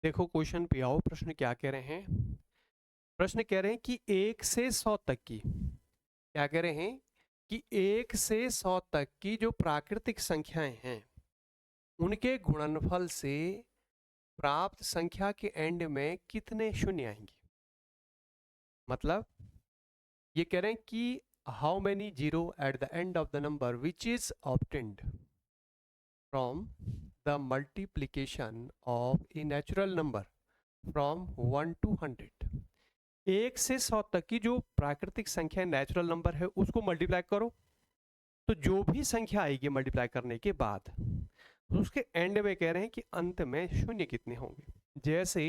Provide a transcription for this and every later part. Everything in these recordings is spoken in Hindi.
देखो क्वेश्चन पे आओ, प्रश्न क्या कह रहे हैं। प्रश्न कह रहे हैं कि 1 से 100 तक की, क्या कह रहे हैं कि 1 से 100 तक की जो प्राकृतिक संख्याएं हैं उनके गुणनफल से प्राप्त संख्या के एंड में कितने शून्य आएंगे। मतलब ये कह रहे हैं कि how many zero at the end of the number which is obtained from the multiplication of a natural number from 1 to 100। 1 से 100 तक की जो प्राकृतिक संख्या नेचुरल नंबर है उसको मल्टीप्लाई करो, तो जो भी संख्या आएगी मल्टीप्लाई करने के बाद उसके एंड में कह रहे हैं कि अंत में शून्य कितने होंगे। जैसे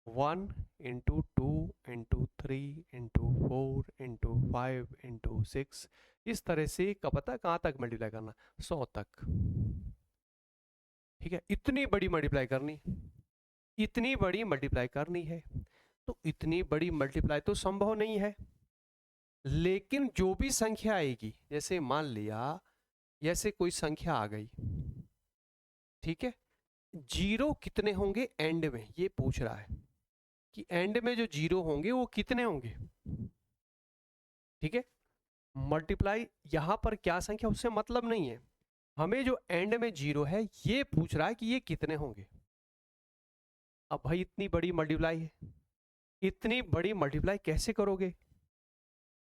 1 into 2 into 3 into 4 into 5 into 6, इस तरह से का पता कहाँ तक मल्टीप्लाई करना, 100 तक। ठीक है, इतनी बड़ी मल्टीप्लाई करनी, इतनी बड़ी मल्टीप्लाई करनी है। तो इतनी बड़ी मल्टीप्लाई तो संभव नहीं है, लेकिन जो भी संख्या आएगी, जैसे मान लिया जैसे कोई संख्या आ गई, ठीक है, जीरो कितने होंगे एंड में, ये पूछ रहा है कि एंड में जो जीरो होंगे वो कितने होंगे। ठीक है, मल्टीप्लाई यहां पर क्या संख्या उससे मतलब नहीं है, हमें जो एंड में जीरो है ये पूछ रहा है कि ये कितने होंगे। अब भाई इतनी बड़ी मल्टीप्लाई है, इतनी बड़ी मल्टीप्लाई कैसे करोगे।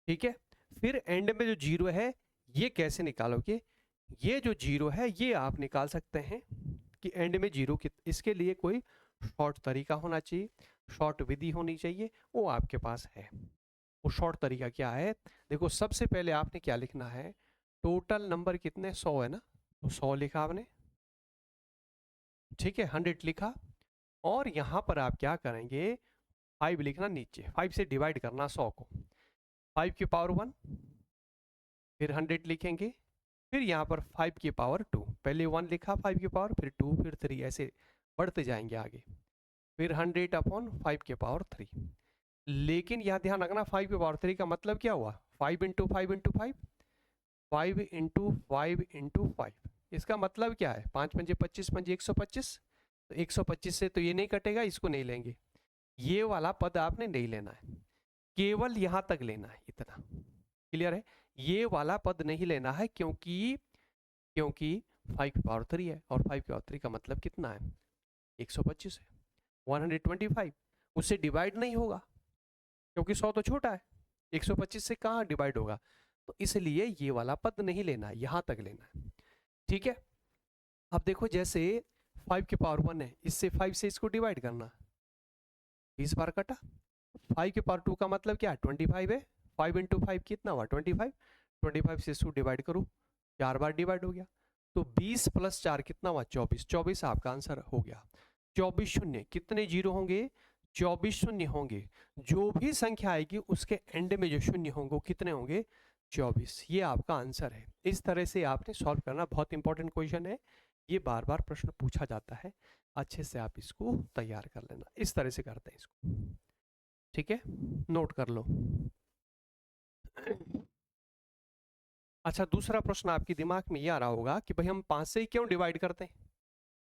ठीक है, फिर एंड में जो जीरो है ये कैसे निकालोगे, ये जो जीरो है ये आप निकाल सकते हैं कि एंड में जीरो इसके लिए कोई शॉर्ट तरीका होना चाहिए, शॉर्ट विधि होनी चाहिए, वो आपके पास है। वो शॉर्ट तरीका क्या है, देखो सबसे पहले आपने क्या लिखना है, टोटल नंबर कितने 100 है ना, तो 100 लिखा आपने। ठीक है, 100 लिखा, और यहां पर आप क्या करेंगे 5 लिखना नीचे, 5 से डिवाइड करना 100 को, 5 की पावर 1, फिर 100 लिखेंगे, फिर यहाँ पर 5 की पावर 2, पहले 1 लिखा 5 की पावर, फिर 2, फिर 3, ऐसे बढ़ते जाएंगे आगे, फिर 100 अपॉन 5 की पावर 3। लेकिन यहाँ ध्यान रखना 5 की पावर 3 का मतलब क्या हुआ, 5 इंटू 5 इंटू 5, 5 इंटू 5 इंटू 5, इसका मतलब क्या है, 5 पंजे 25, पंजे 125, तो 125 से तो ये नहीं कटेगा, इसको नहीं लेंगे, ये वाला पद आपने नहीं लेना है, केवल यहां तक लेना है, इतना क्लियर है। ये वाला पद नहीं लेना है, क्योंकि क्योंकि 5 की पावर 3 है, और 5 की पावर 3 का मतलब कितना है, 125 है, 125 उससे डिवाइड नहीं होगा, क्योंकि 100 तो छोटा है, 125 से कहाँ डिवाइड होगा, तो इसलिए ये वाला पद नहीं लेना है, यहां तक लेना है। ठीक है, अब देखो जैसे 5 की पावर 1 है, इससे 5 से इसको डिवाइड करना, 20 बार कटा, 5 की पावर 2 का मतलब क्या है 25 है, 5 इंटू 5 कितना हुआ 25, 25 से इसको डिवाइड करो, 4 बार डिवाइड हो गया, तो 20 प्लस 4 कितना हुआ 24, 24 आपका आंसर हो गया। 24 शून्य, कितने जीरो होंगे 24 शून्य होंगे, जो भी संख्या आएगी उसके एंड में जो शून्य होंगे वो कितने होंगे 24, ये आपका आंसर है। इस तरह से आपने सॉल्व करना, बहुत इंपॉर्टेंट क्वेश्चन है, ये बार बार प्रश्न पूछा जाता है, अच्छे से आप इसको तैयार कर लेना, इस तरह से करते हैं इसको। ठीक है, नोट कर लो। अच्छा, दूसरा प्रश्न आपके दिमाग में ये आ रहा होगा कि भाई हम 5 से क्यों डिवाइड करते हैं,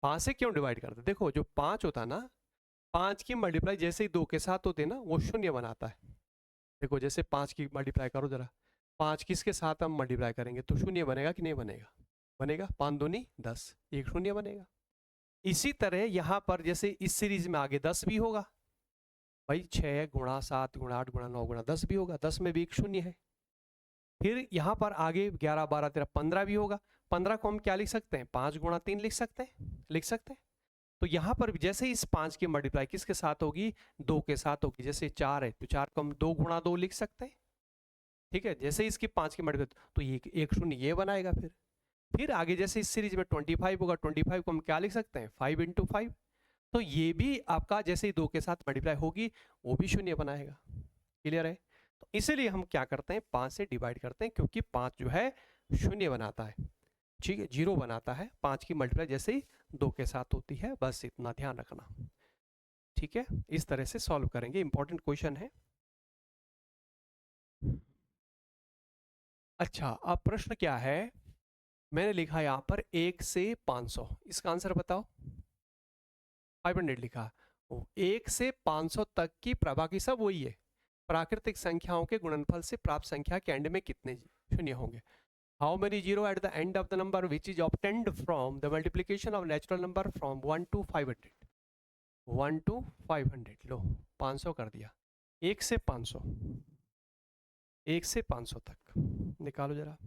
5 से क्यों डिवाइड करते हैं। देखो जो 5 होता है ना, 5 की मल्टीप्लाई जैसे ही 2 के साथ होते हैं ना वो शून्य बनाता है। देखो जैसे 5 की मल्टीप्लाई करो जरा, 5 किसके साथ हम मल्टीप्लाई करेंगे तो शून्य बनेगा कि नहीं बनेगा, बनेगा, 5 दूनी 10, एक शून्य बनेगा। इसी तरह यहाँ पर जैसे इस सीरीज में आगे 10 भी होगा, भाई 6 गुणा 7 गुणा 8 गुणा 9 गुणा 10 भी होगा, 10 में भी एक शून्य है। फिर यहाँ पर आगे 11 12 13 15 भी होगा, 15 को हम क्या लिख सकते हैं 5 गुणा 3 लिख सकते हैं, लिख सकते हैं। तो यहाँ पर जैसे ही इस 5 की मल्टीप्लाई किसके साथ होगी 2 के साथ होगी, जैसे 4 है तो 4 को हम 2 गुणा 2 लिख सकते हैं। ठीक है, जैसे ही इसकी 5 की मल्टीप्लाई तो ये एक शून्य ये बनाएगा। फिर आगे जैसे इस सीरीज में 25 होगा, 25 को हम क्या लिख सकते हैं 5 इंटू 5, तो ये भी आपका जैसे ही 2 के साथ मल्टीप्लाई होगी वो भी शून्य बनाएगा। क्लियर है, तो इसीलिए हम क्या करते हैं 5 से डिवाइड करते हैं, क्योंकि 5 जो है शून्य बनाता है, ठीक है, जीरो बनाता है, 5 की मल्टीप्लाई जैसे ही 2 के साथ होती है, बस इतना ध्यान रखना। ठीक है, इस तरह से सॉल्व करेंगे, इंपॉर्टेंट क्वेश्चन है। अच्छा, अब प्रश्न क्या है, मैंने लिखा यहां पर 1 से 500, इसका आंसर बताओ। 500 लिखा। 1 से 500 तक की प्रभा की सब वही है, प्राकृतिक संख्याओं के गुणनफल से प्राप्त संख्या के एंड में कितने शून्य होंगे। How many zero at the end of the number which is obtained from the multiplication of natural number from 1 to 500। 1 to 500 लो 500 कर दिया। 1 से 500, 1 से 500 तक निकालो जरा।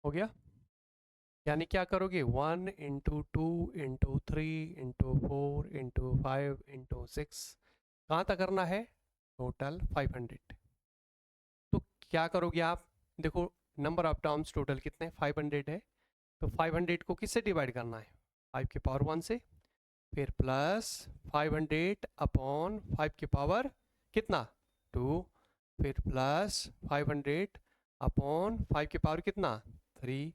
हो गया, यानी क्या करोगे 1 into 2 into 3 into 4 into 5 into 6, कहाँ तक करना है, टोटल 500। तो क्या करोगे आप, देखो नंबर ऑफ टर्म्स टोटल कितने 500 है, तो 500 को किससे डिवाइड करना है, 5 की पावर 1 से, फिर प्लस 500 अपॉन 5 की पावर कितना 2, फिर प्लस 500 अपॉन 5 की पावर कितना 3,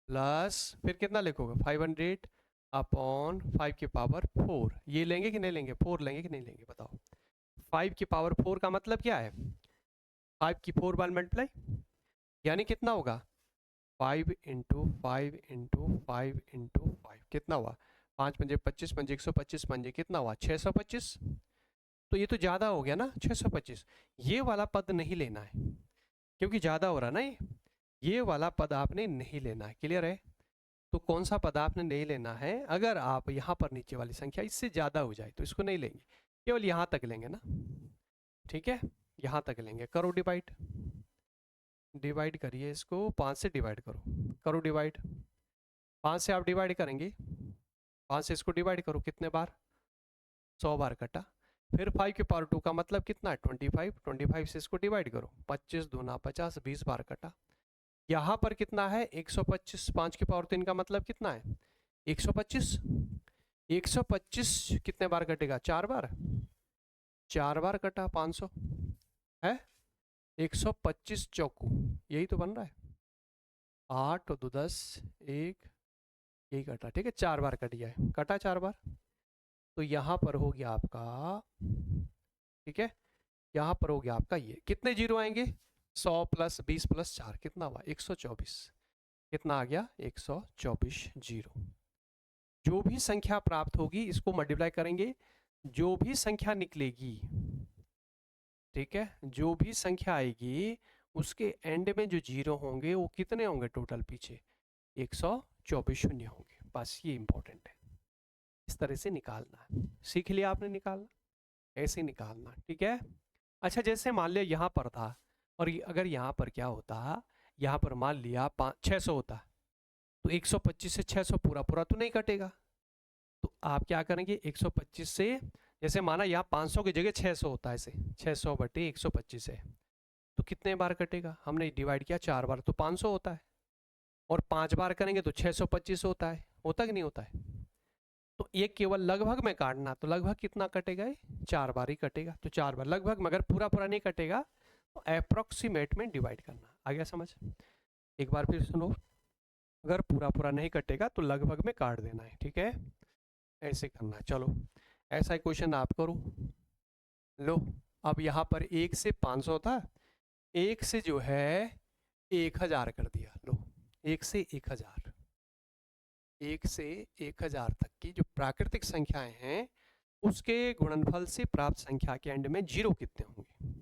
प्लस फिर कितना लिखोगे 500 अपॉन 5 की पावर 4। ये लेंगे कि नहीं लेंगे, 4 लेंगे कि नहीं लेंगे बताओ। 5 की पावर 4 का मतलब क्या है, 5 की 4 बार मल्टीप्लाई, यानी कितना होगा 5 इंटू 5 इंटू 5 इंटू 5 कितना हुआ, 5 पंजे 25 पंजे 125 पंजे कितना हुआ 625। तो ये तो ज़्यादा हो गया ना 625, ये वाला पद नहीं लेना है क्योंकि ज़्यादा हो रहा ना ये वाला पद आपने नहीं लेना है, क्लियर है। तो कौन सा पद आपने नहीं लेना है, अगर आप यहाँ पर नीचे वाली संख्या इससे ज़्यादा हो जाए तो इसको नहीं लेंगे, केवल यहाँ तक लेंगे ना, ठीक है, यहाँ तक लेंगे। करो डिवाइड, डिवाइड करिए इसको 5 से डिवाइड करो, करो डिवाइड, 5 से आप डिवाइड करेंगे, 5 से इसको डिवाइड करो कितने बार 100 बार कटा, फिर 5 के पावर 2 का मतलब कितना है 25, 25 से इसको डिवाइड करो 25 दूना 50, 20 बार कटा। यहाँ पर कितना है 125, 5 के पावर 3 का मतलब कितना है 125, 125 कितने बार कटेगा 4 बार, 4 बार कटा 500 है 125 चौकू, यही तो बन रहा है 8 और 2 10 1, यही कटा, ठीक है 4 बार कट गया है, कटा 4 बार। तो यहाँ पर हो गया आपका, ठीक है, यहाँ पर हो गया आपका ये कितने जीरो आएंगे 100 प्लस 20 प्लस 4 कितना हुआ 124, कितना आ गया 124 जीरो। जो भी संख्या प्राप्त होगी इसको मल्टीप्लाई करेंगे, जो भी संख्या निकलेगी, ठीक है, जो भी संख्या आएगी उसके एंड में जो जीरो होंगे वो कितने होंगे टोटल पीछे 124 शून्य होंगे, बस ये इंपॉर्टेंट है। इस तरह से निकालना है, सीख लिया आपने निकालना, ऐसे निकालना, ठीक है। अच्छा जैसे मान लिया यहाँ पर था और अगर यहाँ पर क्या होता, यहाँ पर मान लिया 600 होता, तो 125 से 600 पूरा पूरा तो नहीं कटेगा, तो आप क्या करेंगे 125 से, जैसे माना यहाँ 500 की जगह 600 होता है, ऐसे 600 बटे 125 है, तो कितने बार कटेगा, हमने डिवाइड किया 4 बार तो 500 होता है, और 5 बार करेंगे तो 625 होता कि नहीं होता है। तो ये केवल लगभग में काटना, तो लगभग कितना कटेगा, ये 4 बार ही कटेगा, तो 4 बार लगभग, मगर पूरा पूरा नहीं कटेगा, तो अप्रोक्सीमेट में डिवाइड करना, आ गया समझ। एक बार फिर सुनो, अगर पूरा पूरा नहीं कटेगा तो लगभग में काट देना है, ठीक है, ऐसे करना है। चलो ऐसा ही क्वेश्चन आप करो, लो अब यहाँ पर 1 से 500 था, 1 से जो है 1000 कर दिया, लो 1 से 1000, 1 से 1000 तक की जो प्राकृतिक संख्याएं हैं उसके गुणनफल से प्राप्त संख्या के एंड में जीरो कितने होंगे।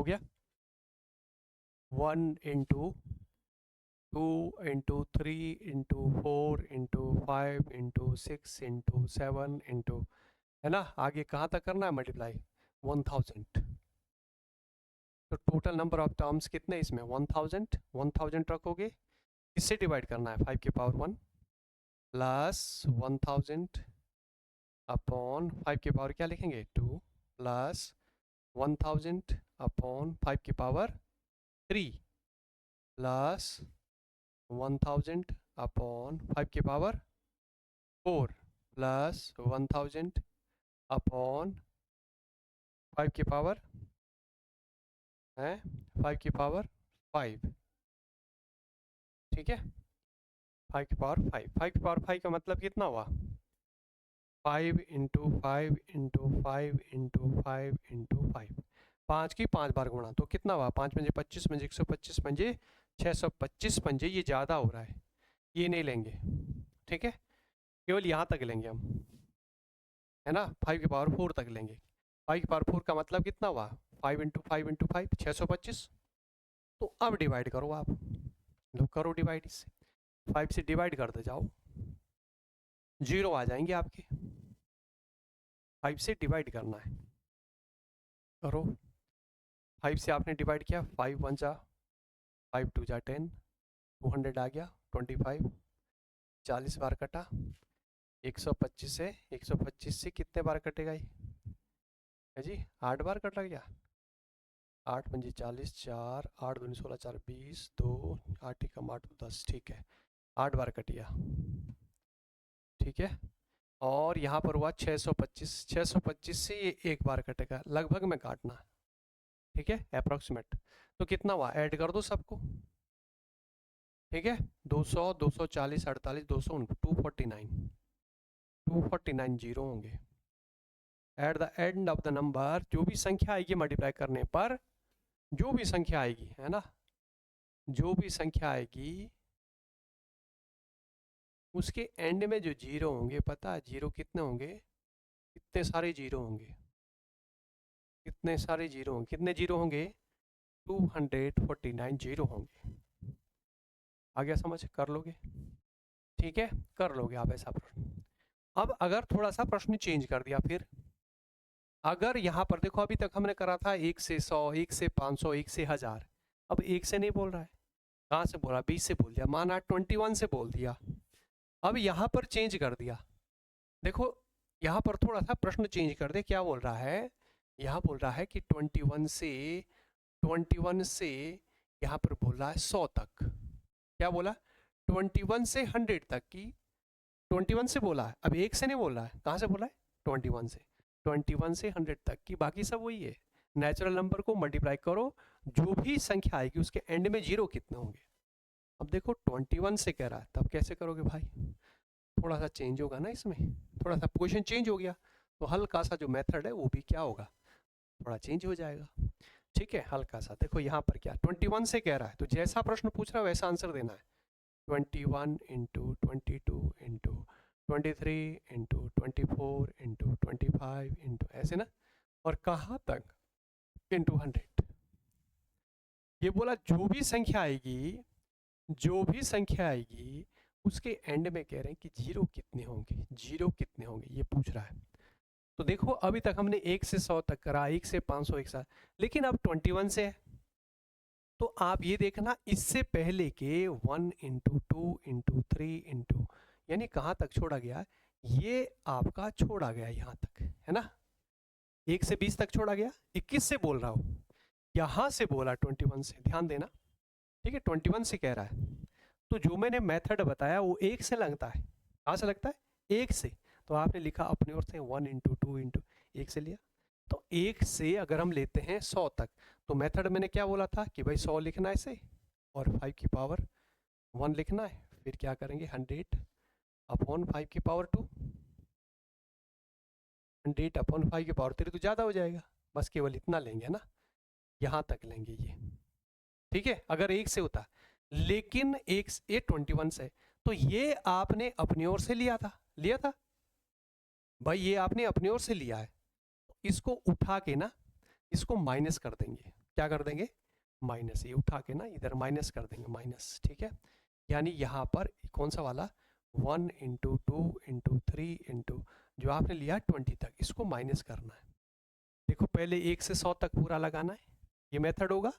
हो गया 1 into 2 into 3 into 4 into 5 into 6 into 7 into, है ना, आगे कहाँ तक करना है मल्टीप्लाई 1000। तो टोटल नंबर ऑफ टर्म्स कितने इसमें 1000 रखोगे, किससे डिवाइड करना है 5 की पावर 1 प्लस 1000 अपॉन 5 की पावर क्या लिखेंगे 2 प्लस 1000 अपॉन 5 की पावर 3 प्लस 1000 अपॉन 5 की पावर 4 प्लस 1000 अपॉन 5 की पावर है 5 की पावर 5, ठीक है 5 की पावर 5, 5 की पावर 5 का मतलब कितना हुआ 5 इंटू 5 इंटू 5 इंटू 5 इंटू 5, 5 की 5 बार गुणा, तो कितना हुआ 5 पंजे 25 पंजे 125 पंजे 625 पंजे, ये ज़्यादा हो रहा है, ये नहीं लेंगे, ठीक है केवल यहाँ तक लेंगे हम, है ना 5 की पावर 4 तक लेंगे। 5 की पावर 4 का मतलब कितना हुआ 5 इंटू 5 इंटू 5 625। तो अब डिवाइड करो आप, लो करो डिवाइड, इससे 5 से डिवाइड करते जाओ, 0 आ जाएंगे आपके, 5 से डिवाइड करना है, करो 5 से आपने डिवाइड किया 5 1 जा 5 2 जा 10, 200 आ गया 25, 40 बार कटा 125 से 125 से कितने बार कटेगा ये है जी 8 बार कटा गया, 8 पंजी 40 4 8 दूनी 16 4 20 2 8 कम 8 10, ठीक है 8 बार कट गया, ठीक है और यहाँ पर हुआ 625, 625 से ये एक बार कटेगा, लगभग में काटना, ठीक है अप्रोक्सीमेट, तो कितना हुआ ऐड कर दो सबको, ठीक है 200 240 48 200 249 जीरो होंगे, at the end of the number जो भी संख्या आएगी मल्टीप्लाई करने पर, जो भी संख्या आएगी है ना, जो भी संख्या आएगी उसके एंड में जो जीरो होंगे, पता है जीरो कितने होंगे, कितने सारे जीरो होंगे, कितने सारे जीरो होंगे, कितने जीरो होंगे 249 जीरो होंगे, आ गया समझ, कर लोगे, ठीक है कर लोगे आप ऐसा प्रश्न। अब अगर थोड़ा सा प्रश्न चेंज कर दिया, फिर अगर यहाँ पर देखो अभी तक हमने करा था 1 से 100 1 से 500 1 से 1000, अब 1 से नहीं बोल रहा है, कहाँ से बोल रहा 20 से बोल दिया, माना 21 से बोल दिया, अब यहाँ पर चेंज कर दिया, देखो यहाँ पर थोड़ा सा प्रश्न चेंज कर दे, क्या बोल रहा है, यहाँ बोल रहा है कि 21 से यहाँ पर बोल रहा है 100 तक, क्या बोला 21 से 100 तक की, 21 से बोला है, अब 1 से नहीं बोल रहा है, कहाँ से बोला है 21 से, 21 से 100 तक की, बाकी सब वही है, नेचुरल नंबर को मल्टीप्लाई करो, जो भी संख्या आएगी उसके एंड में जीरो कितने होंगे, अब देखो 21 से कह रहा है, तब कैसे करोगे भाई, थोड़ा सा चेंज होगा ना इसमें, थोड़ा सा पोजीशन चेंज हो गया, तो हल्का सा जो मेथड है वो भी क्या होगा, थोड़ा चेंज हो जाएगा, ठीक है हल्का सा, देखो यहाँ पर क्या 21 से कह रहा है, तो जैसा प्रश्न पूछ रहा है वैसा आंसर देना है, 21 into 22 into 23 into 24 into 25 into ऐसे ना, और कहाँ तक इंटू 100, ये बोला जो भी संख्या आएगी, जो भी संख्या आएगी उसके एंड में कह रहे हैं कि जीरो कितने होंगे, जीरो कितने होंगे ये पूछ रहा है, तो देखो अभी तक हमने 1 से 100 तक करा, 1 से 500 1 साथ, लेकिन अब 21 से है, तो आप ये देखना इससे पहले के 1 इंटू 2 इंटू 3 इंटू, यानी कहाँ तक छोड़ा गया, ये आपका छोड़ा गया यहाँ तक, है ना 1 से 20 तक छोड़ा गया, 21 से बोल रहा हूँ, यहाँ से बोला 21 से, ध्यान देना, ठीक है 21 से कह रहा है, तो जो मैंने मेथड बताया वो 1 से लगता है, कहाँ से लगता है 1 से, तो आपने लिखा अपनी ओर से 1 इंटू 2 इंटू 1 से लिया, तो 1 से अगर हम लेते हैं 100 तक, तो मेथड मैंने क्या बोला था कि भाई 100 लिखना है इसे और 5 की पावर 1 लिखना है, फिर क्या करेंगे 100 अपॉन 5 की पावर 2, 100 अपॉन 5 की पावर 3 तो ज़्यादा हो जाएगा, बस केवल इतना लेंगे ना, यहाँ तक लेंगे ये, ठीक है अगर 1 से होता, लेकिन ये 21 से, तो ये आपने अपनी ओर से लिया था भाई, ये आपने अपनी ओर से लिया है, इसको उठा के ना इसको माइनस कर देंगे, क्या कर देंगे, माइनस, ये उठा के ना इधर माइनस कर देंगे, माइनस, ठीक है। यानी यहाँ पर कौन सा वाला 1 इंटू 2 इंटू 3 इंटू जो आपने लिया 20 तक, इसको माइनस करना है। देखो पहले 1 से 100 तक पूरा लगाना है, ये मेथड होगा।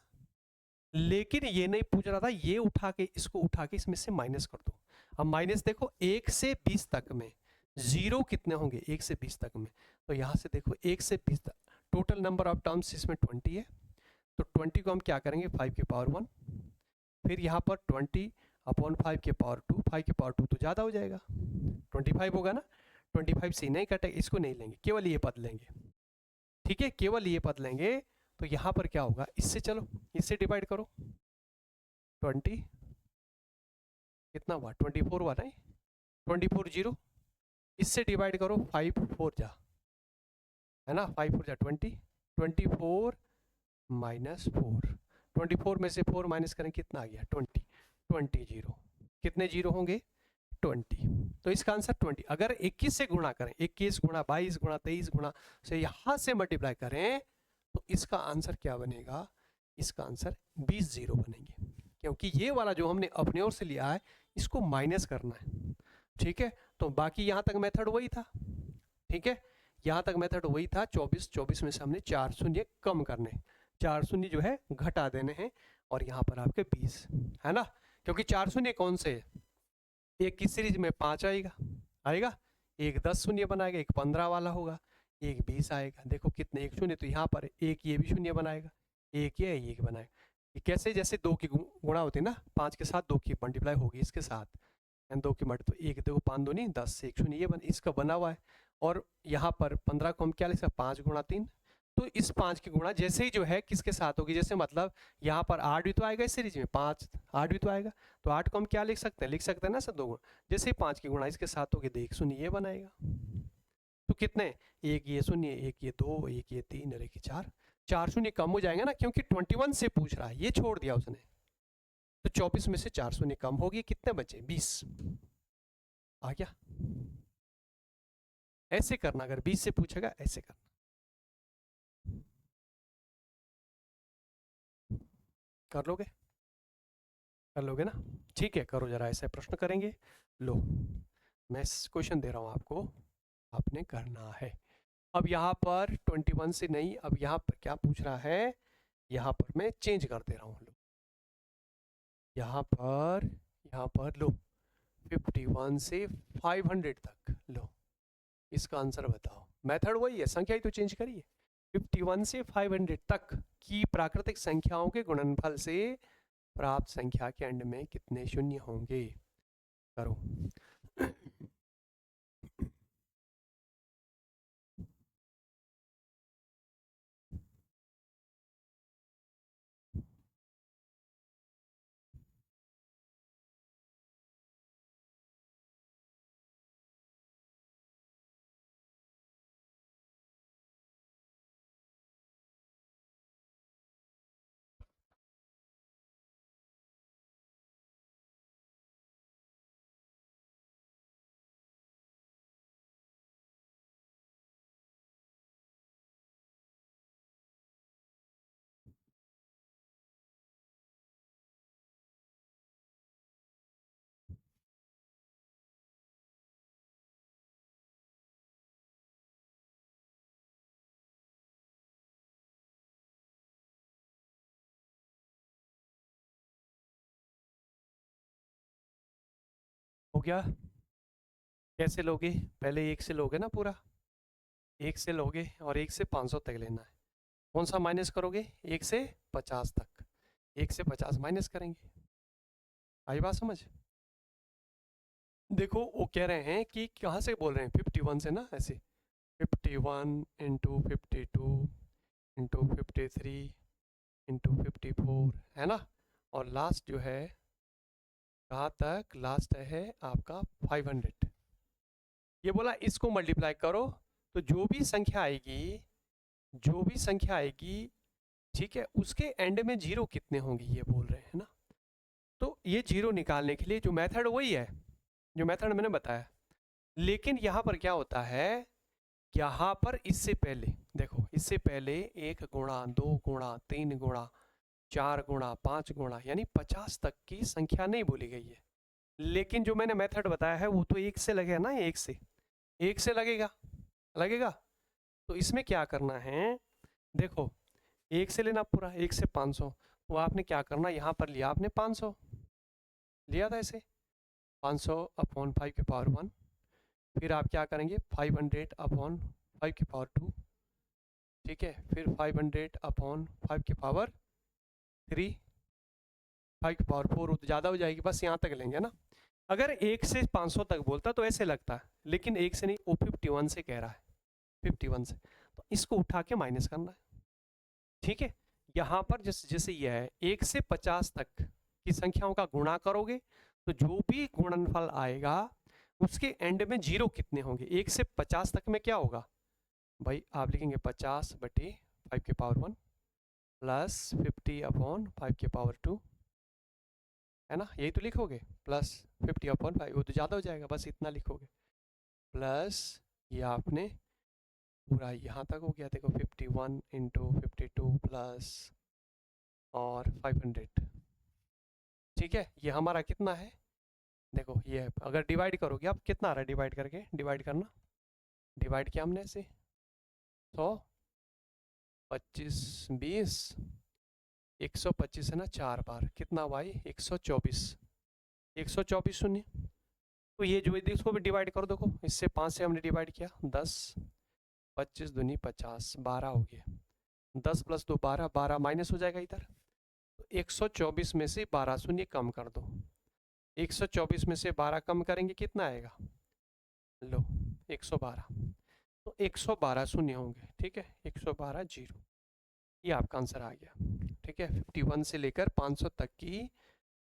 लेकिन ये नहीं पूछ रहा था, ये उठा के इसको उठा के इसमें से माइनस कर दो। अब माइनस देखो 1 से 20 तक में जीरो कितने होंगे, 1 से 20 तक में, तो यहाँ से देखो 1 से 20 तक टोटल नंबर ऑफ टर्म्स इसमें 20 है, तो 20 को हम क्या करेंगे 5 की पावर 1, फिर यहाँ पर 20 अपॉन 5 की पावर 2, 5 की पावर 2 तो ज़्यादा हो जाएगा, 25 होगा ना, 25 से नहीं कटेगा, इसको नहीं लेंगे, केवल ये पद लेंगे, ठीक है, केवल ये पद लेंगे। तो यहाँ पर क्या होगा, इससे चलो इससे डिवाइड करो, 20 कितना हुआ 24 हुआ नहीं, 24 जीरो, इससे डिवाइड करो 5 4 जा, है ना, 5 4 जा 20, 24 माइनस 4, 24 में से 4 माइनस करें कितना आ गया 20, 20 जीरो, कितने जीरो होंगे 20, तो इसका आंसर 20। अगर 21 से गुणा करें, 21 गुणा 22 गुणा 23 गुणा से यहाँ से मल्टीप्लाई करें, तो इसका आंसर क्या बनेगा, इसका आंसर 20 जीरो बनेंगे, क्योंकि ये वाला जो हमने अपने ओर से लिया है इसको माइनस करना है, ठीक है। तो बाकी यहाँ तक मेथड वही था, ठीक है, यहाँ तक मेथड वही था, 24 में से हमने 4 शून्य कम करने, 4 शून्य जो है घटा देने हैं, और यहाँ पर आपके 20 है ना, क्योंकि 4 शून्य कौन से है, एक की सीरीज में 5 आएगा, एक 10 शून्य बनाएगा, एक 15 वाला होगा, एक 20 आएगा, देखो कितने एक शून्य, तो यहाँ पर एक ये भी शून्य बनाएगा, एक ये एक बनाएगा, ये कैसे, जैसे 2 की गुणा होती है ना, 5 के साथ 2 की मल्टीप्लाई होगी इसके साथ, 2 की मल्टी, तो एक देखो 5 2 नहीं 10 से 1 शून्य, ये इसका बना हुआ है। और यहाँ पर 15 को हम क्या लिख सकते, 5 गुणा 3, तो इस 5 की गुणा जैसे ही जो है किसके साथ होगी, जैसे मतलब यहाँ पर 8 भी तो आएगा इस सीरीज में, 5 8 भी तो आएगा, तो 8 को हम क्या लिख सकते हैं ना सर 2 गुणा, जैसे ही 5 की गुणा इसके साथ होगी, देख शून्य ये बनाएगा, तो कितने, एक ये शून्य, एक ये 2, एक ये 3 और एक ये 4, 4 शून्य कम हो जाएंगे ना, क्योंकि 21 से पूछ रहा है, ये छोड़ दिया उसने, तो 24 में से 4 शून्य कम होगी, कितने बचे 20 आ गया। ऐसे करना, अगर 20 से पूछेगा ऐसे करना, कर लोगे ना, ठीक है, करो जरा, ऐसे प्रश्न करेंगे। लो मैं क्वेश्चन दे रहा हूं आपको, आपने करना है। अब यहाँ पर 21 से नहीं, अब यहाँ पर क्या पूछ रहा है, यहाँ पर मैं चेंज कर दे रहा हूँ, लो यहाँ पर लो 51 से 500 तक, लो इसका आंसर बताओ, मेथड वही है, संख्या ही तो चेंज करिए, 51 से 500 तक की प्राकृतिक संख्याओं के गुणनफल से प्राप्त संख्या के अंड में कितने शून्य होंगे, करो। हो गया, कैसे लोगे, पहले 1 से लोगे ना, पूरा 1 से लोगे और 1 से 500 तक लेना है, कौन सा माइनस करोगे, 1 से 50 तक, 1 से 50 माइनस करेंगे, आई बात समझ। देखो वो कह रहे हैं कि कहाँ से बोल रहे हैं, 51 से ना, ऐसे 51 इंटू 52 इंटू 53 इंटू 54 है ना, और लास्ट जो है कहाँ तक, लास्ट है आपका 500, ये बोला इसको मल्टीप्लाई करो, तो जो भी संख्या आएगी, ठीक है, उसके एंड में जीरो कितने होंगे ये बोल रहे हैं ना, तो ये जीरो निकालने के लिए जो मेथड वही है जो मेथड मैंने बताया, लेकिन यहाँ पर क्या होता है, यहाँ पर इससे पहले देखो, इससे पहले 1 गुणा 2 गुणा 3 गुणा 4 गुणा 5 गुणा यानी 50 तक की संख्या नहीं बोली गई है। लेकिन जो मैंने मेथड बताया है वो तो 1 से लगेगा ना, 1 से लगेगा। तो इसमें क्या करना है, देखो 1 से लेना पूरा, 1 से 500, तो आपने क्या करना, यहाँ पर लिया आपने 500 लिया था ऐसे, 500 अपॉन 5 की पावर 1, फिर आप क्या करेंगे 500 अपॉन 5 की पावर 2, ठीक है, फिर 500 अपॉन 5 की पावर 3, 5 की पावर 4 तो ज़्यादा हो जाएगी, बस यहाँ तक लेंगे ना। अगर 1 से 500 तक बोलता तो ऐसे लगता है, लेकिन 1 से नहीं, वो 51 से कह रहा है, 51 से, तो इसको उठा के माइनस करना है, ठीक है। यहाँ पर जैसे ये है 1 से 50 तक की संख्याओं का गुणा करोगे तो जो भी गुणनफल आएगा उसके एंड में जीरो कितने होंगे, 1 से 50 तक में क्या होगा भाई, आप लिखेंगे 50 बटे 5 की पावर 1 प्लस 50 अपॉन 5 की पावर 2, है ना, यही तो लिखोगे, प्लस 50 अपॉन 5, वो तो ज़्यादा हो जाएगा, बस इतना लिखोगे, प्लस ये आपने पूरा यहाँ तक हो गया, देखो 51 इंटू 52 प्लस और 500, ठीक है। ये हमारा कितना है, देखो ये अगर डिवाइड करोगे आप कितना आ रहा है, डिवाइड करके, डिवाइड करना, डिवाइड किया हमने ऐसे 100, 25, 20, 125 है ना 4 बार, कितना भाई 124, 124 शून्य, तो ये जो है इसको भी डिवाइड कर दो, देखो इससे 5 से हमने डिवाइड किया, 10, 25 दूनी 50, 12 हो गया, 10 प्लस 2 12, 12 माइनस हो जाएगा इधर, तो 124 में से 12 शून्य कम कर दो, 124 में से 12 कम करेंगे कितना आएगा, लो 112, तो 112 शून्य होंगे, ठीक है, 112 जीरो, ये आपका आंसर आ गया, ठीक है। 51 से लेकर 500 तक की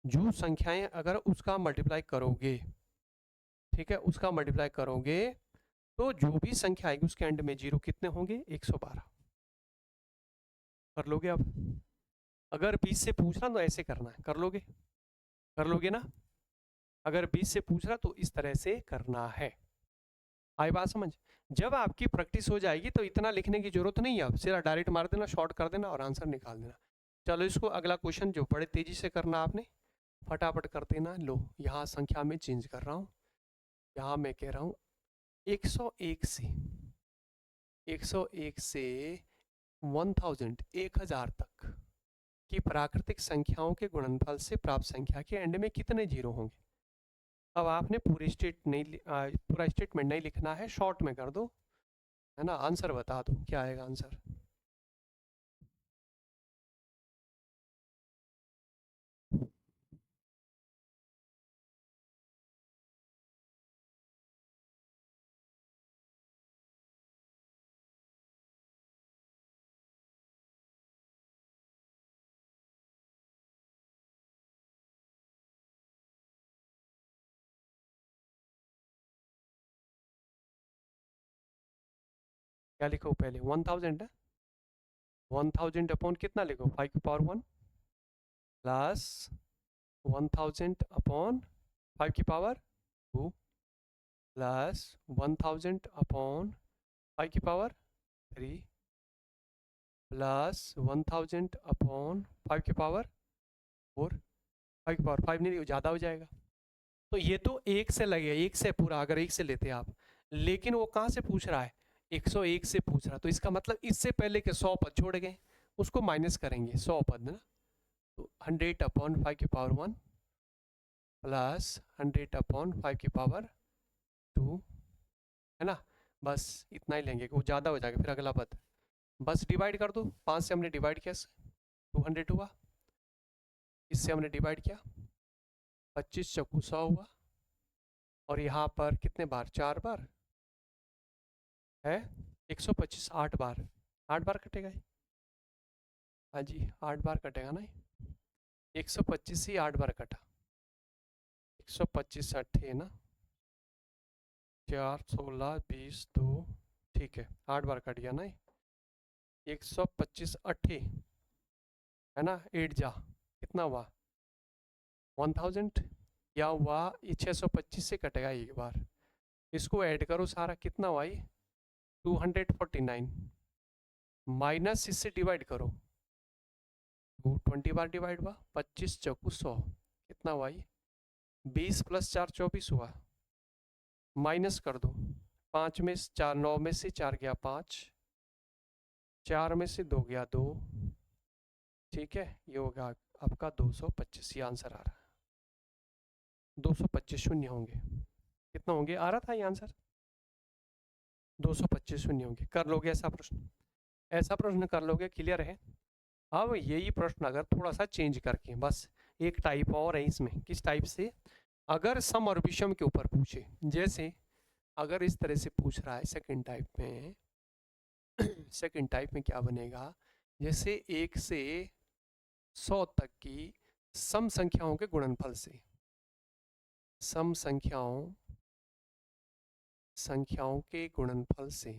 जो संख्याएं अगर उसका मल्टीप्लाई करोगे, ठीक है, उसका मल्टीप्लाई करोगे तो जो भी संख्या आएगी उसके एंड में जीरो कितने होंगे, 112, कर लोगे अब, अगर 20 से पूछ रहा तो ऐसे करना है, कर लोगे ना, अगर 20 से पूछ रहा तो इस तरह से करना है, आई बात समझ। जब आपकी प्रैक्टिस हो जाएगी तो इतना लिखने की जरूरत नहीं है, अब सीधा डायरेक्ट मार देना, शॉर्ट कर देना और आंसर निकाल देना। चलो इसको अगला क्वेश्चन जो बड़े तेजी से करना आपने, फटाफट कर देना। लो यहाँ संख्या में चेंज कर रहा हूँ, यहाँ मैं कह रहा हूँ 101 से 1000 तक की प्राकृतिक संख्याओं के गुणनफल से प्राप्त संख्या के एंड में कितने जीरो होंगे। अब आपने पूरा स्टेटमेंट नहीं लिखना है, शॉर्ट में कर दो, है ना, आंसर बता दो क्या आएगा आंसर। क्या लिखो पहले, 1000 है, 1000 अपॉन कितना लिखो, 5 की पावर 1 प्लस 1000 अपॉन 5 की पावर 2 प्लस 1000 अपॉन 5 की पावर 3 प्लस 1000 अपॉन 5 की पावर 4, 5 की पावर 5 नहीं, ज़्यादा हो जाएगा, तो ये तो 1 से लगेगा, 1 से पूरा, अगर 1 से लेते आप, लेकिन वो कहाँ से पूछ रहा है, 101 से पूछ रहा, तो इसका मतलब इससे पहले के 100 पद छोड़ गए, उसको माइनस करेंगे 100 पद ना, तो 100 अपॉन 5 की पावर 1 प्लस 100 अपॉन 5 की पावर 2, है ना, बस इतना ही लेंगे, वो ज़्यादा हो जाएगा फिर अगला पद, बस डिवाइड कर दो, 5 से हमने डिवाइड किया 200 हुआ, इससे हमने डिवाइड किया 25 चौकू 100 हुआ, और यहाँ पर कितने बार, 4 बार है, 125 8 बार, 8 बार कटेगा, हाँ जी 8 बार कटेगा ना, 125 ही 8 बार कटा, 125 8 है ना, 4 16 20 2, ठीक है 8 बार कट गया ना, 125 8 है ना, 8 जा कितना हुआ 1000, या हुआ 625 से कटेगा एक बार, इसको ऐड करो सारा कितना हुआ, 249 माइनस इससे डिवाइड करो 220 बार डिवाइड हुआ, 25 चौकू 100, कितना हुआ ये? 20 + 4 24 हुआ। माइनस कर दो, 5 में से 4, 9 में से 4 गया 5, 4 में से 2 गया 2, ठीक है, ये होगा आपका 225, ये आंसर आ रहा है। 225 शून्य होंगे, कितना होंगे आ रहा था ये आंसर? 225 शून्य होंगे। कर लोगे ऐसा प्रश्न? ऐसा प्रश्न कर लोगे? क्लियर है? अब यही प्रश्न अगर थोड़ा सा चेंज करके, बस एक टाइप और है इसमें। किस टाइप से? अगर सम और विषम के ऊपर पूछे, जैसे अगर इस तरह से पूछ रहा है सेकंड टाइप में, सेकंड टाइप में क्या बनेगा, जैसे 1 से 100 तक की सम संख्याओं के गुणनफल से, सम संख्याओं के गुणनफल से,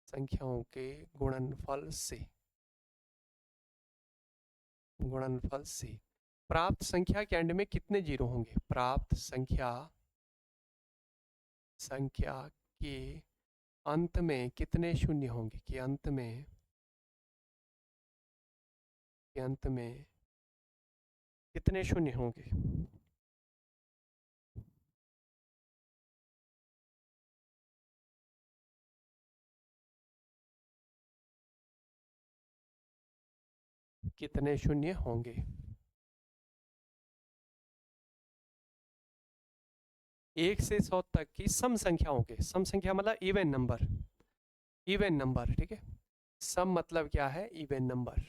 संख्याओं के गुणनफल से प्राप्त संख्या के एंड में कितने जीरो होंगे? प्राप्त संख्या के अंत में कितने शून्य होंगे? कि अंत में कितने शून्य होंगे? कितने शून्य होंगे? 1 से 100 तक की सम संख्याओं के, सम संख्या मतलब इवन नंबर, इवन नंबर, ठीक है। सम मतलब क्या है? इवन नंबर,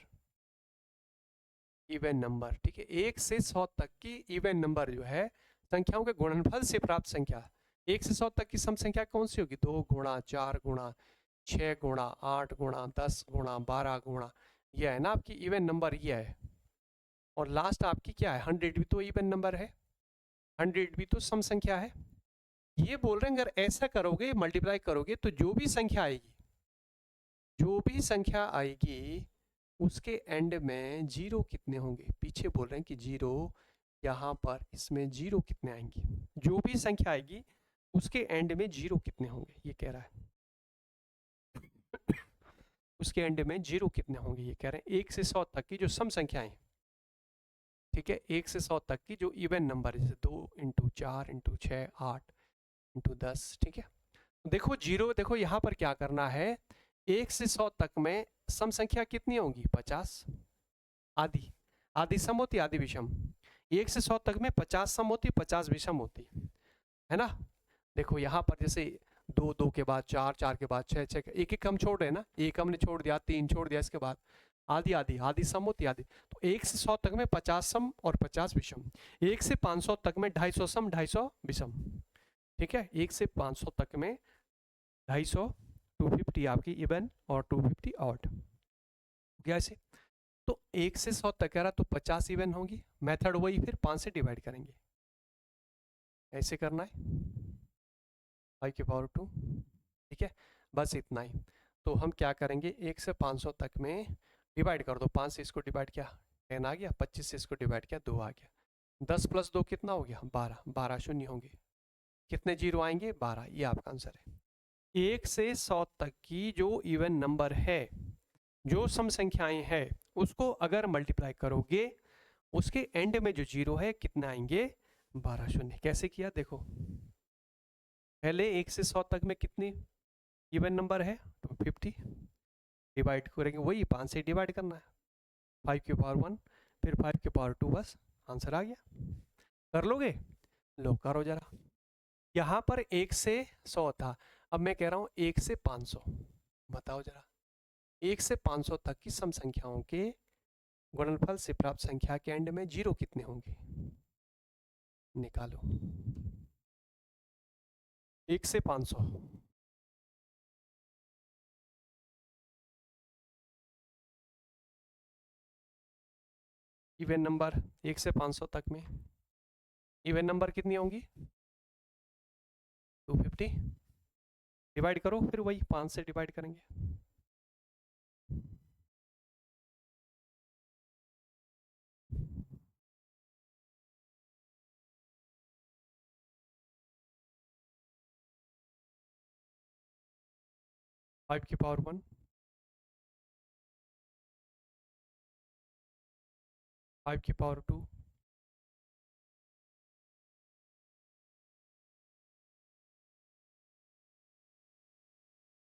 इवन नंबर, ठीक है। 1 से 100 तक की इवन नंबर जो है संख्याओं के गुणनफल से प्राप्त संख्या। 1 से 100 तक की सम संख्या कौन सी होगी? 2 गुणा, 4 गुणा, 6 गुणा, 8 गुणा, 10 गुणा, 12 गुणा, यह है ना आपकी इवन नंबर, यह है। और लास्ट आपकी क्या है? 100 भी तो इवन नंबर है, 100 भी तो सम संख्या है। ये बोल रहे हैं अगर ऐसा करोगे, मल्टीप्लाई करोगे, तो जो भी संख्या आएगी उसके एंड में जीरो कितने होंगे? पीछे बोल रहे हैं कि जीरो, यहाँ पर इसमें जीरो कितने आएंगे? जो भी संख्या आएगी उसके एंड में जीरो कितने होंगे, ये कह रहा है। उसके एंड में जीरो कितने होंगे, ये कह रहे हैं। 1 से 100 तक की जो सम संख्याएं, ठीक है, 1 से 100 तक की जो इवन नंबर, जैसे 2 × 4 × 6 8 × 10, ठीक है। देखो जीरो, देखो यहाँ पर क्या करना है, 1 से 100 तक में सम संख्या कितनी होगी? 50। आदि, आदि सम होती, आदि विषम। 1 से 100 तक में 50 सम होती, 50 विषम होती है ना। देखो यहाँ पर जैसे 2 2 के बाद 4 4 के बाद 6 6, एक एक हम छोड़ रहे हैं ना, एक हमने छोड़ दिया, 3 छोड़ दिया, इसके बाद आदि आदि आदि सम होती, आदि। तो 1 से 100 तक में 50 सम और 50 विषम। 1 से 500 तक में 250 सम 250 विषम, ठीक है। 1 से 500 तक में 250, 250 आपकी इवन और 250 ऑड, क्या ऐसे। तो 1 से 100 तक कह रहा, तो 50 इवन होगी। मेथड वही, फिर 5 से डिवाइड करेंगे, ऐसे करना है, 5⁻², ठीक है। बस इतना ही। तो हम क्या करेंगे, 1 से 500 तक में डिवाइड कर दो, 5 से इसको डिवाइड किया 10 आ गया, 25 से इसको डिवाइड किया 2 आ गया, 10 + 2 कितना हो गया? 12, 12 शून्य होंगे, कितने जीरो आएंगे? 12, ये आपका आंसर है। 1 से 100 तक की जो इवन नंबर है, जो सम संख्याएं हैं, उसको अगर मल्टीप्लाई करोगे, उसके एंड में जो जीरो है कितने आएंगे? 12 शून्य। कैसे किया देखो, पहले 1 से 100 तक में कितनी इवन नंबर है? 250, डिवाइड करेंगे वही 5 से डिवाइड करना है, 5⁻1 फिर 5⁻2, बस आंसर आ गया। कर लोगे? लो करो जरा। यहाँ पर 1 से 100 था, अब मैं कह रहा हूँ 1 से 500, बताओ जरा 1 से 500 तक की सम संख्याओं के गुणनफल से प्राप्त संख्या के एंड में जीरो कितने होंगे? निकालो। 1 से 500, इवन नंबर 1 से 500 तक में इवन नंबर कितनी होंगी? 250, डिवाइड करो, फिर वही 5 से डिवाइड करेंगे। (5⁻1) 5 की पावर 2,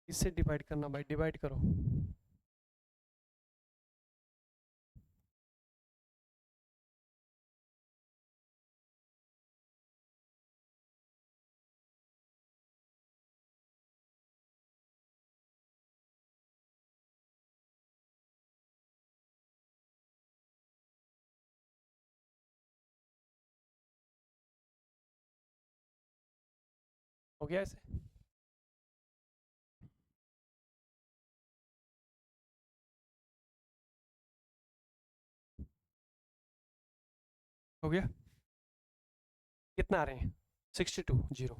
इससे डिवाइड करना भाई, डिवाइड करो। हो गया ऐसे? हो गया? कितना आ रहे हैं? 62, 0।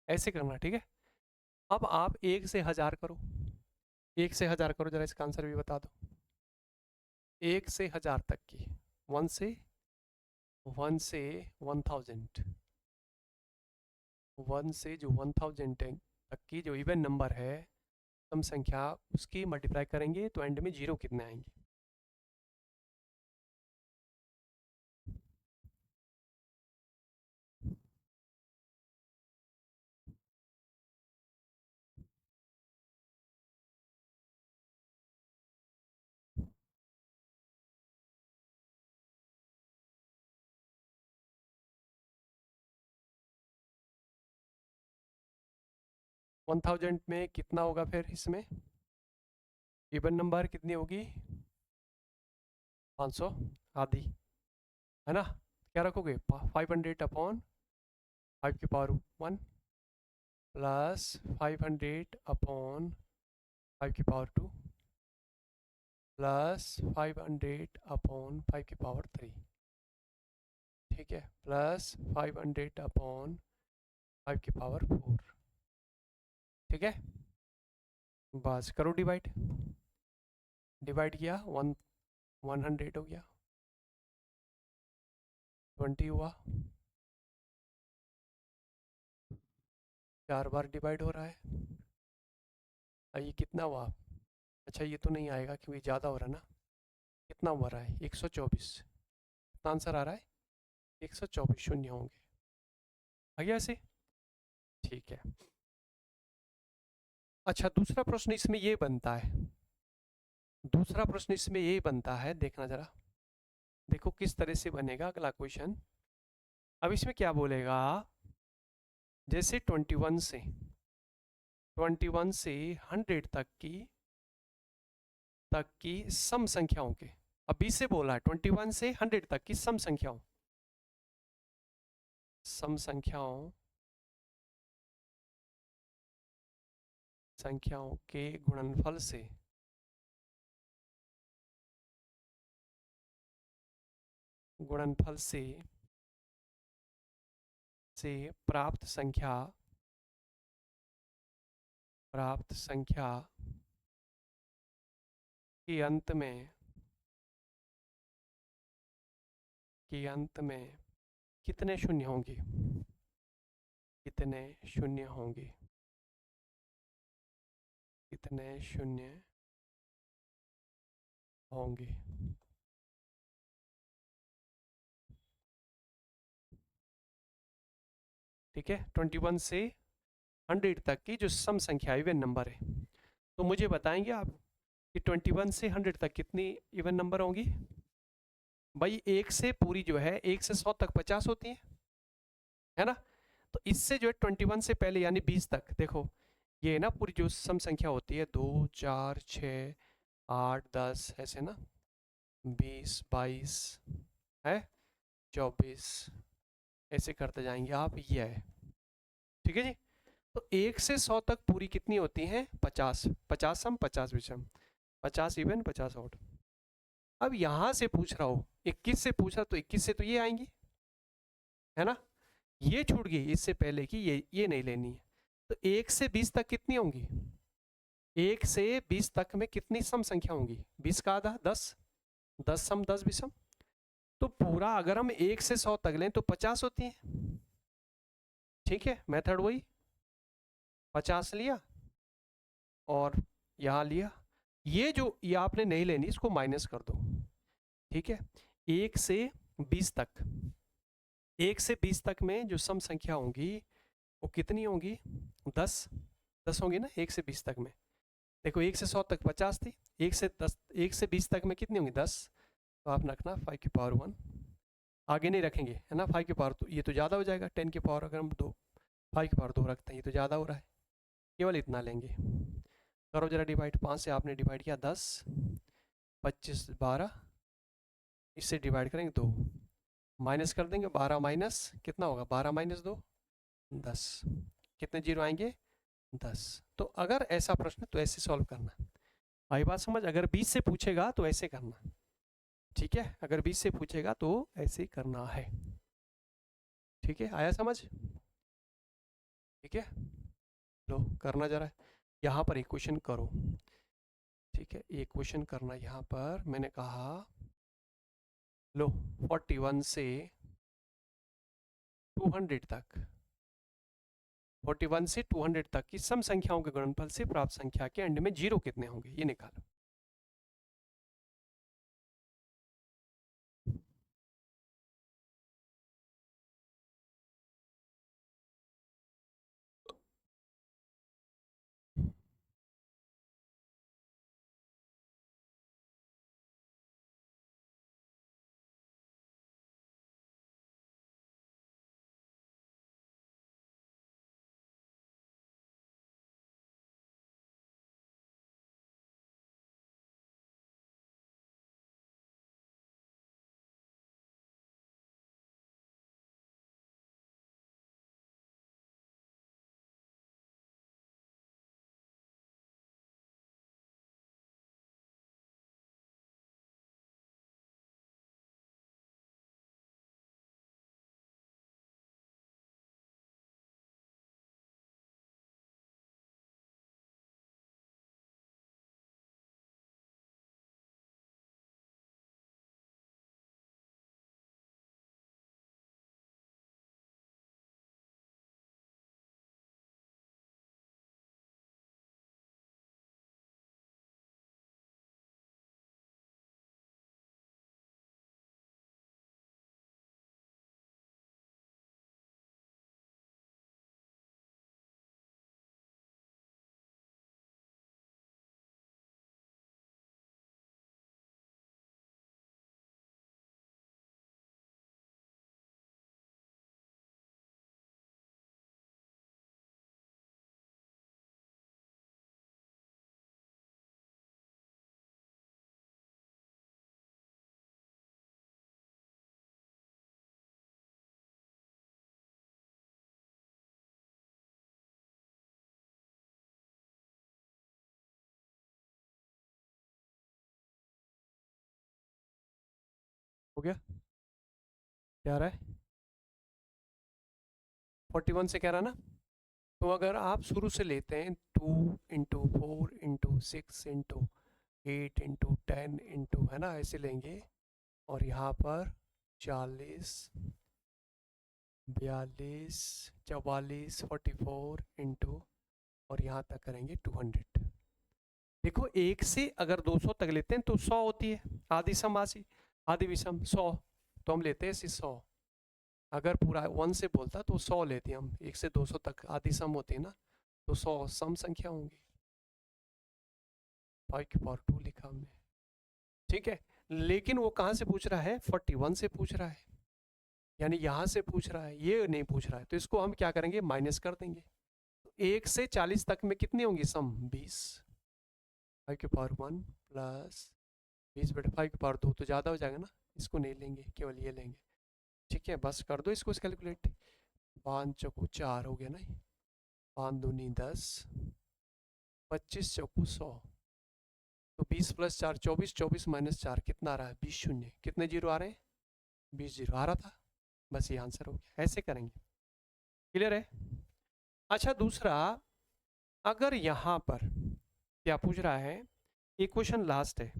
ऐसे करना, ठीक है। अब आप 1 से 1000 करो, 1 से 1000 करो, जरा इसका आंसर भी बता दो। 1 से 1000 तक की, 1 से 1000, 1 से जो 1000 तक की जो इवन नंबर है, सम संख्या, उसकी मल्टीप्लाई करेंगे तो एंड में 0 कितने आएंगे? वन थाउजेंड में कितना होगा फिर इसमें? इवन नंबर कितनी होगी? 500 आधी, है ना? क्या रखोगे? 500 अपॉन 5 की पावर 1 प्लस 500 अपॉन 5 की पावर 2 प्लस 500 अपॉन 5 की पावर 3, ठीक है, प्लस 500 अपॉन 5 की पावर 4, ठीक है। बस करो डिवाइड, डिवाइड किया 100 हो गया, 20 हुआ, 4 बार डिवाइड हो रहा है। ये कितना हुआ? अच्छा ये तो नहीं आएगा क्योंकि ज़्यादा हो रहा है ना। कितना हो रहा है? 124। कितना आंसर आ रहा है? 124 शून्य होंगे। आ गया ऐसे? ठीक है। अच्छा दूसरा प्रश्न इसमें ये बनता है, दूसरा प्रश्न इसमें ये बनता है, देखना जरा, देखो किस तरह से बनेगा अगला क्वेश्चन। अब इसमें क्या बोलेगा, जैसे 21 से 100 तक की सम संख्याओं के, अब 20 से बोला है 21 से 100 तक की सम संख्याओं, सम संख्याओं के गुणनफल से प्राप्त संख्या के अंत में कितने शून्य होंगे? कितने शून्य होंगे? कितने शून्य होंगे? ठीक है, 21 से 100 तक की जो सम संख्या इवन नंबर है, तो मुझे बताएंगे आप कि 21 से 100 तक कितनी इवन नंबर होंगी? भाई 1 से पूरी जो है 1 से 100 तक 50 होती है ना? तो इससे जो है 21 से पहले यानी 20 तक, देखो ये है ना पूरी जो सम संख्या होती है, 2 4 6 8 10 ऐसे ना, 20 22 है, 24 ऐसे करते जाएंगे आप, ये है, ठीक है जी। तो 1 से 100 तक पूरी कितनी होती हैं? 50, 50 सम 50 विषम, 50 इवन 50 ऑड। अब यहां से पूछ रहा हूं 21 से पूछ रहा, तो 21 से तो ये आएंगी, है ना? ये छूट गई इससे पहले की, ये नहीं लेनी है। तो 1 से 20 तक कितनी होंगी? 1 से 20 तक में कितनी सम संख्या होंगी? 20 का आधा 10, 10 सम 10 विषम। तो पूरा अगर हम 1 से 100 तक लें तो 50 होती है, ठीक है। मेथड वही 50 लिया और यहाँ लिया, ये जो ये आपने नहीं लेनी, इसको माइनस कर दो, ठीक है। 1 से 20 तक, 1 से 20 तक में जो सम संख्या होंगी वो कितनी होंगी? 10 होंगी ना 1 से 20 तक में। देखो 1 से 100 तक 50 थी, 1 से 20 तक में कितनी होंगी? 10। तो आप रखना 5 की पावर 1, आगे नहीं रखेंगे है ना। 5 की पावर तो ये तो ज़्यादा हो जाएगा, 10 की पावर अगर हम 2, 5 की पावर 2 रखते हैं ये तो ज़्यादा हो रहा है, केवल इतना लेंगे। करो जरा डिवाइड, 5 से आपने डिवाइड किया 10, 25 12, इससे डिवाइड करेंगे 2, माइनस कर देंगे 12 माइनस कितना होगा? 12 माइनस 2 10, कितने जीरो आएंगे? 10। तो अगर ऐसा प्रश्न तो ऐसे सॉल्व करना। आई बात समझ? अगर 20 से पूछेगा तो ऐसे करना, ठीक है? अगर 20 से पूछेगा तो ऐसे करना है, ठीक है? आया समझ? ठीक है, लो करना जरा, यहाँ पर एक क्वेश्चन करो, ठीक है? एक क्वेश्चन करना यहाँ पर, मैंने कहा लो 41 से 200 तक, 41 से 200 तक की सम संख्याओं के गुणनफल से प्राप्त संख्या के एंड में जीरो कितने होंगे, ये निकालो। हो गया? क्या आ रहा है? 41 से कह रहा ना, तो अगर आप शुरू से लेते हैं 2 into 4 into 6 into 8 into 10 into, है ना, ऐसे लेंगे, और यहाँ पर 40 42 44 44 इंटू, और यहाँ तक करेंगे 200। देखो 1 से अगर 200 तक लेते हैं तो 100 होती है, आधी सम आधी विषम 100, तो हम लेते हैं इसे 100। अगर पूरा 1 से बोलता तो 100 लेते हैं हम, 1 से 200 तक आधी सम होती है ना, तो 100 सम संख्या होंगी। 5 की पावर 2 लिखा हमने, ठीक है? लेकिन वो कहाँ से पूछ रहा है? 41 से पूछ रहा है, यानी यहाँ से पूछ रहा है, ये नहीं पूछ रहा है, तो इसको हम क्या करेंगे? माइनस कर देंगे। तो 1 से 40 तक में कितनी होंगी सम? 20। 5 की पावर 1 प्लस 20 बटे 5 की पावर 2 तो ज़्यादा हो जाएगा ना, इसको नहीं लेंगे, केवल ये लेंगे, ठीक है? बस कर दो इसको कैलकुलेट, 5 चौको 4 हो गया ना, 5 दूनी 10, 25 चौको 100, तो 20 प्लस 4 24, 24 माइनस 4 कितना आ रहा है? 20 शून्य, कितने जीरो आ रहे हैं? 20 जीरो आ रहा था, बस ये आंसर हो गया। ऐसे करेंगे, क्लियर है? अच्छा दूसरा, अगर यहाँ पर क्या पूछ रहा है, एक क्वेश्चन लास्ट है,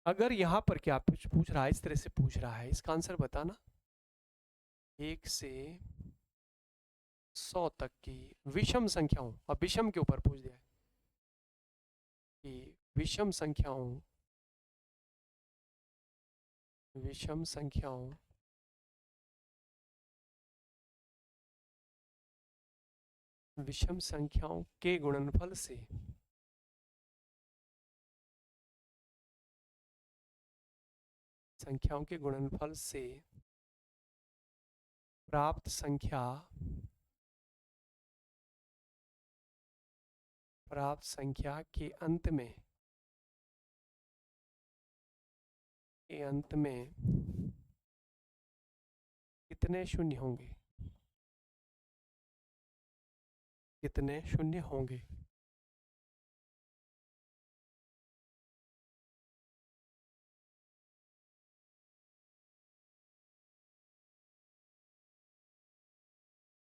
अगर यहाँ पर क्या पूछ रहा है, इस तरह से पूछ रहा है, इसका आंसर बताना। 1 से 100 तक की विषम संख्याओं, अब विषम के ऊपर पूछ दिया है कि विषम संख्याओं विषम संख्याओं के गुणनफल से प्राप्त संख्या के अंत में कितने शून्य होंगे।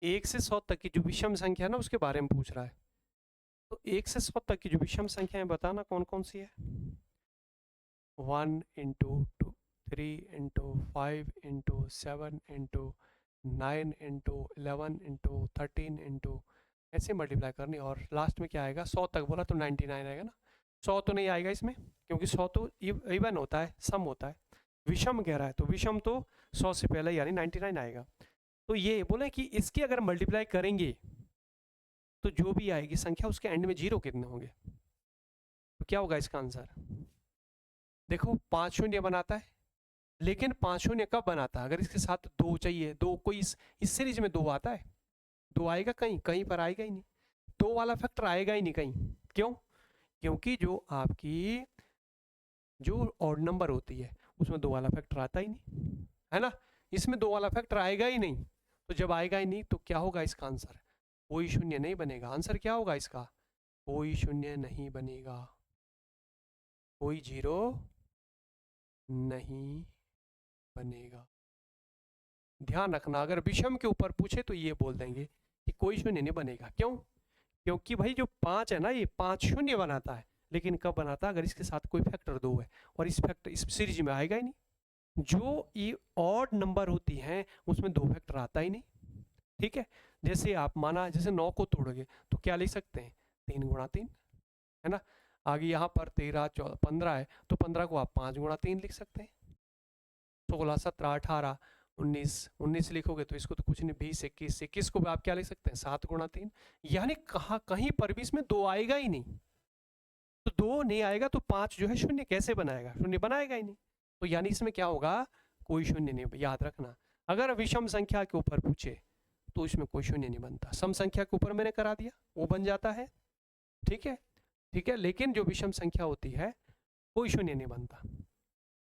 एक से 100 तक की जो विषम संख्या है ना, उसके बारे में पूछ रहा है। तो 1 से 100 तक की जो विषम संख्या है, बताना कौन कौन सी है। 1 into 2, 3 into 5 into 7 into 9 into 11 into 13 into ऐसे मल्टीप्लाई करनी, और लास्ट में क्या आएगा, 100 तक बोला तो 99 आएगा ना। 100 तो नहीं आएगा इसमें, क्योंकि 100 तो इवन होता है, सम होता है। विषम कह रहा है तो विषम तो 100 से पहले यानी 99 आएगा। तो ये बोले कि इसकी अगर मल्टीप्लाई करेंगे तो जो भी आएगी संख्या उसके एंड में 0 कितने होंगे। तो क्या होगा इसका आंसर। देखो 5 शून्य बनाता है, लेकिन 5 शून्य कब बनाता है, अगर इसके साथ 2 चाहिए। 2 कोई इस सीरीज में 2 आता है, 2 आएगा कहीं पर आएगा ही नहीं। 2 वाला फैक्टर आएगा ही नहीं कहीं। क्यों? क्योंकि जो आपकी जो ऑड नंबर होती है उसमें 2 वाला फैक्टर आता ही नहीं है ना। इसमें 2 वाला फैक्टर आएगा ही नहीं। तो जब आएगा ही नहीं तो क्या होगा इसका आंसर, कोई शून्य नहीं बनेगा। आंसर क्या होगा इसका, कोई शून्य नहीं बनेगा, कोई 0 नहीं बनेगा। ध्यान रखना, अगर विषम के ऊपर पूछे तो ये बोल देंगे कि कोई शून्य नहीं बनेगा। क्यों? क्योंकि भाई जो 5 है ना, ये 5 शून्य बनाता है, लेकिन कब बनाता है, अगर इसके साथ कोई फैक्टर 2 है, और इस फैक्टर इस सीरीज में आएगा ही नहीं। जो ये ऑड नंबर होती हैं उसमें 2 फैक्टर आता ही नहीं। ठीक है, जैसे आप माना जैसे 9 को तोड़ोगे तो क्या लिख सकते हैं, 3 गुणा 3 है ना। आगे यहाँ पर 13 14 15 है, तो 15 को आप 5 गुणा 3 लिख सकते हैं। 16 17 18 19 लिखोगे तो इसको तो कुछ नहीं, 20 21 को भी आप क्या लिख सकते हैं, 7 गुणा 3। यानी कहीं पर भी इसमें 2 आएगा ही नहीं। तो 2 नहीं आएगा तो 5 जो है शून्य कैसे बनाएगा, शून्य बनाएगा ही नहीं। तो यानी इसमें क्या होगा, कोई शून्य नहीं। याद रखना, अगर विषम संख्या के ऊपर पूछे तो इसमें कोई शून्य नहीं बनता। सम संख्या के ऊपर मैंने करा दिया, वो बन जाता है। ठीक है, ठीक है, लेकिन जो विषम संख्या होती है कोई शून्य नहीं बनता,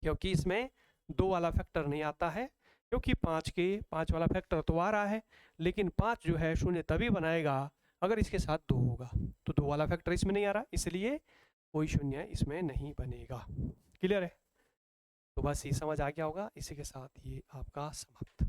क्योंकि इसमें 2 वाला फैक्टर नहीं आता है। क्योंकि 5 वाला फैक्टर तो आ रहा है, लेकिन 5 जो है शून्य तभी बनाएगा अगर इसके साथ 2 होगा। तो 2 वाला फैक्टर इसमें नहीं आ रहा, इसलिए कोई शून्य इसमें नहीं बनेगा। क्लियर है? तो बस ये समझ आ गया होगा। इसी के साथ ये आपका समाप्त।